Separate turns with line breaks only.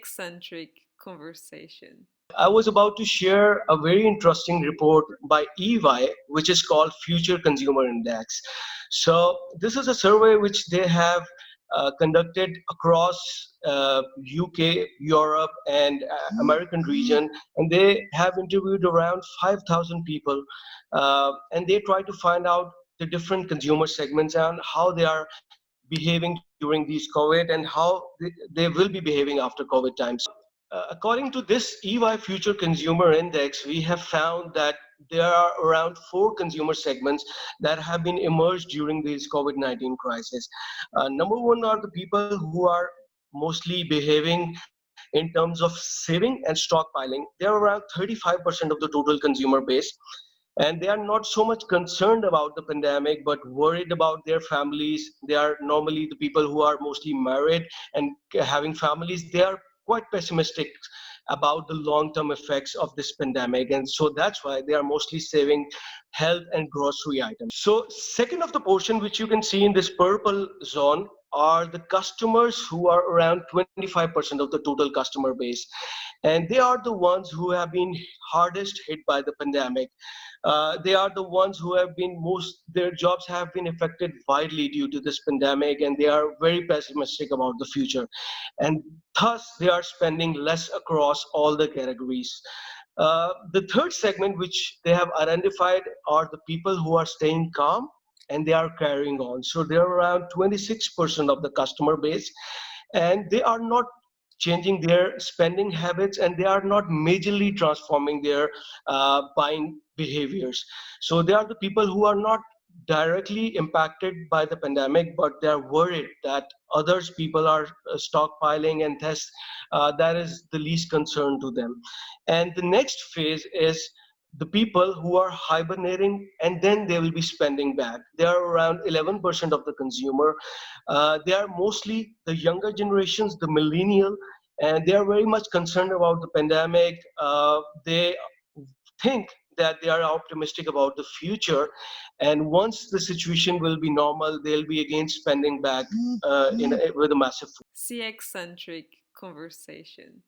Centric Conversation.
I was about to share a very interesting report by EY, which is called Future Consumer Index. So, this is a survey which they have conducted across UK, Europe, and American region, and they have interviewed around 5,000 people, and they try to find out the different consumer segments and how they are behaving during these COVID and how they will be behaving after COVID times. According to this EY Future Consumer Index, we have found that there are around four consumer segments that have been emerged during this COVID-19 crisis. Number one are the people who are mostly behaving in terms of saving and stockpiling. They are around 35% of the total consumer base, and they are not so much concerned about the pandemic but worried about their families. They are normally the people who are mostly married and having families. They are quite pessimistic about the long term effects of this pandemic, and so that's why they are mostly saving health and grocery items. So second of the portion, which you can see in this purple zone, are the customers who are around 25% of the total customer base, and they are the ones who have been hardest hit by the pandemic. They are the ones who have been most, their jobs have been affected widely due to this pandemic, and they are very pessimistic about the future. And thus, they are spending less across all the categories. The third segment, which they have identified, are the people who are staying calm and they are carrying on. So they are around 26% of the customer base, and they are not changing their spending habits and they are not majorly transforming their buying behaviors. So they are the people who are not directly impacted by the pandemic, but they are worried that others people are stockpiling, and thus that is the least concern to them. And the next phase is the people who are hibernating and then they will be spending back. They are around 11% of the consumer. They are mostly the younger generations, the millennial, and they are very much concerned about the pandemic. They think that they are optimistic about the future, and once the situation will be normal, they'll be again spending back with a massive.
Centric Conversation.